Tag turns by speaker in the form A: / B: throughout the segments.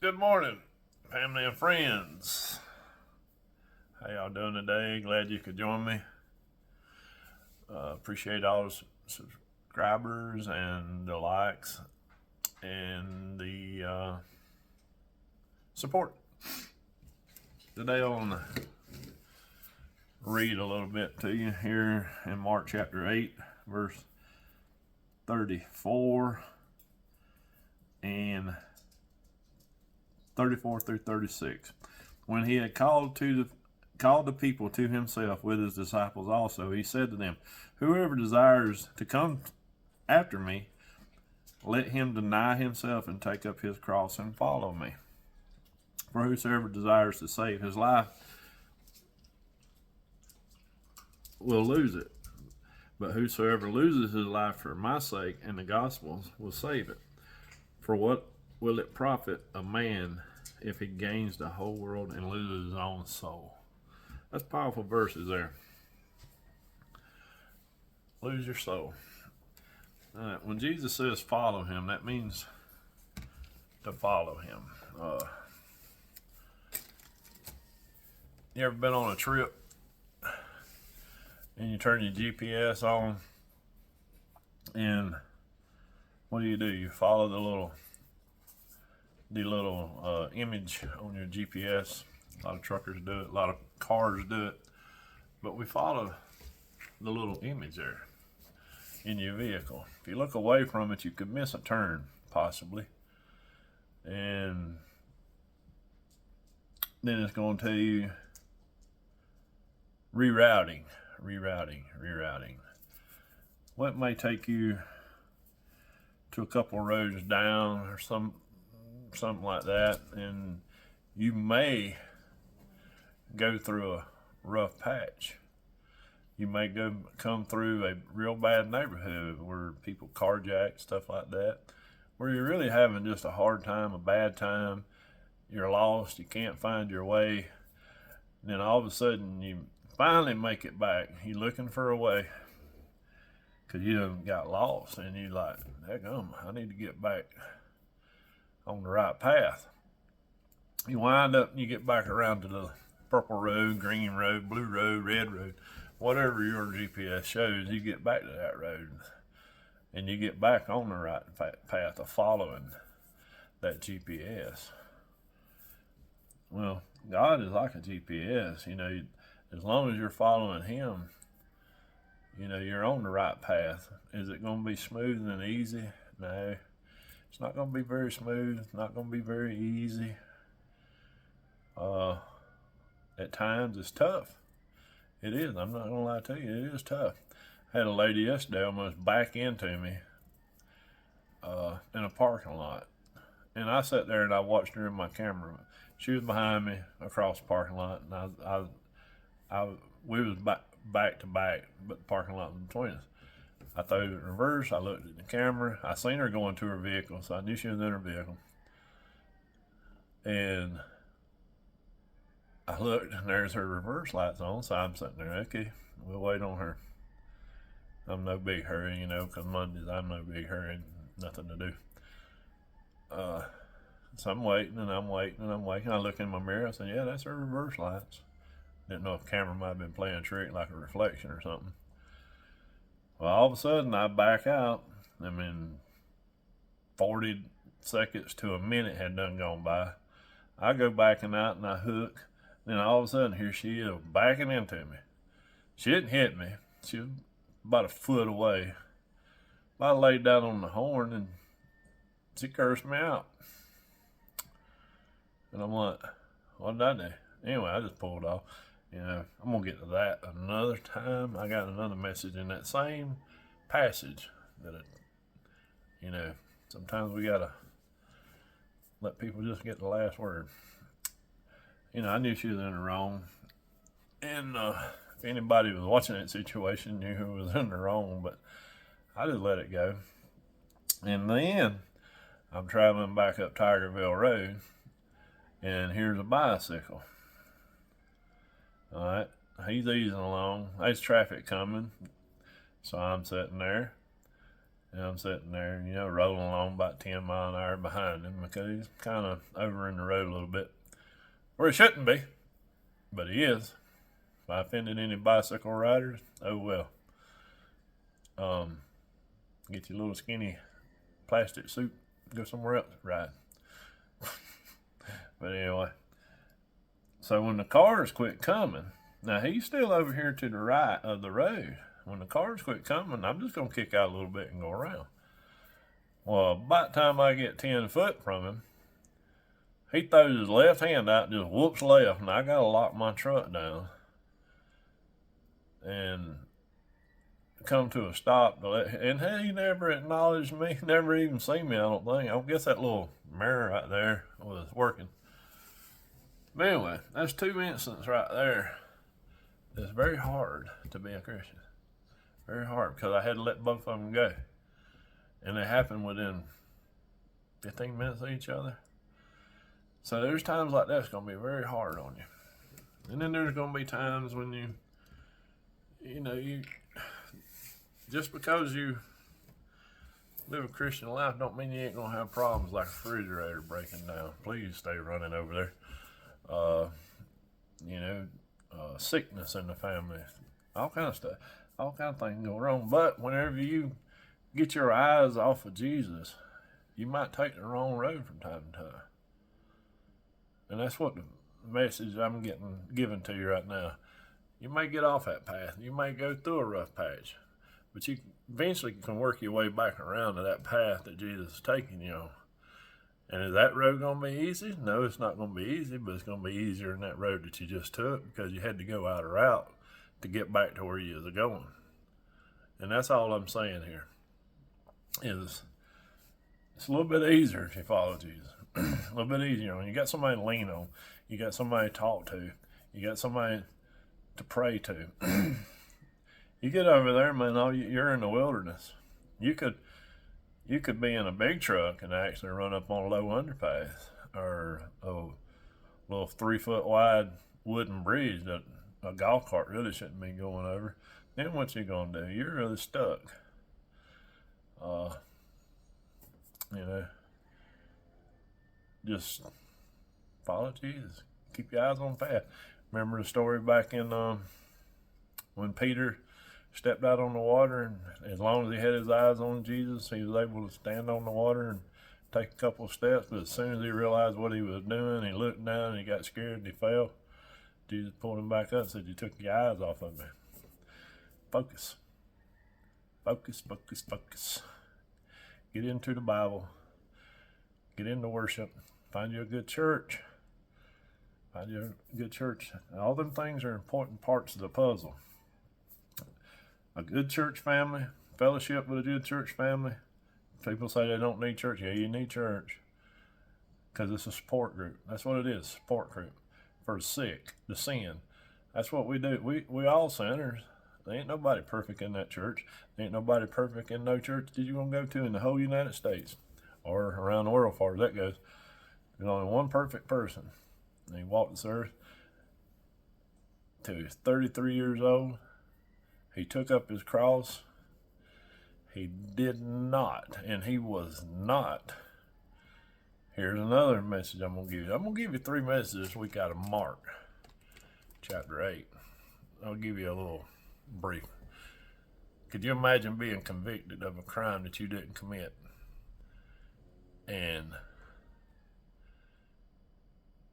A: Good morning, family and friends. How y'all doing today? Glad you could join me. Appreciate all the subscribers and the likes and the support. Today I want to read a little bit to you here in Mark chapter 8, verse 34 and 34 through 36. When he had called the people to himself with his disciples also, he said to them, "Whoever desires to come after me, let him deny himself and take up his cross and follow me. For whosoever desires to save his life will lose it. But whosoever loses his life for my sake and the gospel's will save it. For what will it profit a man if he gains the whole world and loses his own soul?" That's powerful verses there. Lose your soul. When Jesus says follow him, that means to follow him. You ever been on a trip and you turn your GPS on, and what do? You follow the little image on your GPS. A lot of truckers do it, a lot of cars do it, but we follow the little image there in your vehicle. If you look away from it, you could miss a turn, possibly, and then it's going to tell you rerouting. What may take you to a couple of roads down or something like that, and you may go through a rough patch. You may come through a real bad neighborhood where people carjack, stuff like that, where you're really having just a hard time, a bad time. You're lost, you can't find your way, and then all of a sudden you finally make it back. You're looking for a way because you done got lost, and you're like, "Heck, I need to get back on the right path." You wind up and you get back around to the purple road, green road, blue road, red road, whatever your GPS shows. You get back to that road and you get back on the right path of following that GPS. Well, God is like a GPS. As long as you're following him, you're on the right path. Is it going to be smooth and easy? No, it's not going to be very smooth. It's not going to be very easy. At times it's tough. It is. I'm not going to lie to you. It is tough. I had a lady yesterday almost back into me in a parking lot. And I sat there and I watched her in my camera. She was behind me across the parking lot, and we was back to back, but the parking lot was between us. I threw it in reverse. I looked at the camera. I seen her going to her vehicle, so I knew she was in her vehicle. And I looked, and there's her reverse lights on, so I'm sitting there, okay, we'll wait on her. I'm no big hurry, because Mondays I'm no big hurry, nothing to do. So I'm waiting, and I'm waiting, and I'm waiting. I look in my mirror, I said, yeah, that's her reverse lights. Didn't know if the camera might have been playing a trick, like a reflection or something. Well, all of a sudden, I back out. 40 seconds to a minute had done gone by. I go backing out, and I hook. Then all of a sudden, here she is backing into me. She didn't hit me. She was about a foot away. I laid down on the horn, and she cursed me out. And I'm like, what did I do? Anyway, I just pulled off. I'm going to get to that another time. I got another message in that same passage that, sometimes we got to let people just get the last word. I knew she was in the wrong. And if anybody was watching that situation knew who was in the wrong, but I just let it go. And then I'm traveling back up Tigerville Road, and here's a bicycle. All right, he's easing along. There's traffic coming, so I'm sitting there, And I'm sitting there, rolling along about 10 mile an hour behind him because he's kind of over in the road a little bit. Where he shouldn't be, but he is. If I offended any bicycle riders, oh well. Get your little skinny plastic suit, go somewhere else, ride. But anyway, so when the cars quit coming, now he's still over here to the right of the road. When the cars quit coming, I'm just going to kick out a little bit and go around. Well, about the time I get 10 foot from him, he throws his left hand out, just whoops left, and I got to lock my truck down and come to a stop. And he never acknowledged me, never even seen me, I don't think. I guess that little mirror right there was working. But anyway, that's 2 incidents right there. It's very hard to be a Christian. Very hard, because I had to let both of them go. And they happened within 15 minutes of each other. So there's times like that's going to be very hard on you. And then there's going to be times when you just because you live a Christian life don't mean you ain't going to have problems like a refrigerator breaking down. Please stay running over there. Sickness in the family, all kind of stuff. All kind of things go wrong. But whenever you get your eyes off of Jesus, you might take the wrong road from time to time. And that's what the message I'm giving to you right now. You may get off that path. You may go through a rough patch. But you eventually can work your way back around to that path that Jesus is taking you on. And is that road going to be easy? No, it's not going to be easy, but it's going to be easier than that road that you just took because you had to go out a route to get back to where you was going. And that's all I'm saying here. It's a little bit easier if you follow Jesus. A little bit easier when you got somebody to lean on, you got somebody to talk to, you got somebody to pray to. You get over there, man, you're in the wilderness. You could be in a big truck and actually run up on a low underpass or a little 3 foot wide wooden bridge that a golf cart really shouldn't be going over. Then what you gonna do? You're really stuck. Just follow Jesus. Keep your eyes on the path. Remember the story back in when Peter stepped out on the water, and as long as he had his eyes on Jesus, he was able to stand on the water and take a couple of steps. But as soon as he realized what he was doing, he looked down and he got scared and he fell. Jesus pulled him back up and said, "You took your eyes off of me." Focus. Focus, focus, focus. Get into the Bible. Get into worship. Find you a good church. Find you a good church. And all them things are important parts of the puzzle. A good church family, fellowship with a good church family. People say they don't need church. Yeah, you need church. Because it's a support group. That's what it is, support group. For the sick, the sin. That's what we do. We all sinners. There ain't nobody perfect in that church. There ain't nobody perfect in no church that you're going to go to in the whole United States. Or around the world, as far as that goes. There's only one perfect person. And he walked this earth till he was 33 years old. He took up his cross. He did not, and he was not. Here's another message I'm going to give you. I'm going to give you 3 messages this week out of Mark, chapter 8. I'll give you a little brief. Could you imagine being convicted of a crime that you didn't commit and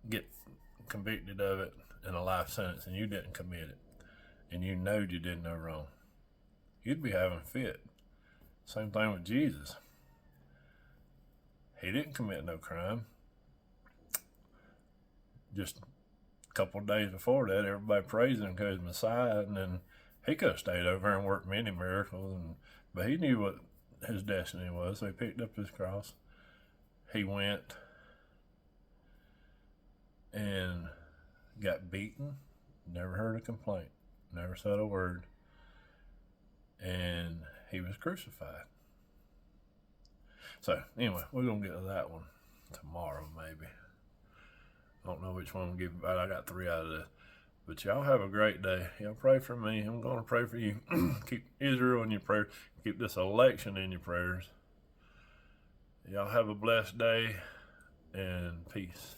A: get convicted of it in a life sentence and you didn't commit it and you know you did no wrong? You'd be having a fit. Same thing with Jesus. He didn't commit no crime. Just a couple of days before that, everybody praised him because he's Messiah, and then he could have stayed over and worked many miracles, but he knew what his destiny was, so he picked up his cross. He went and got beaten, never heard a complaint, never said a word, and he was crucified. So, anyway, we're going to get to that one tomorrow, maybe. I don't know which one I'm giving, but I got 3 out of this. But y'all have a great day. Y'all pray for me. I'm going to pray for you. Keep Israel in your prayers. Keep this election in your prayers. Y'all have a blessed day and peace.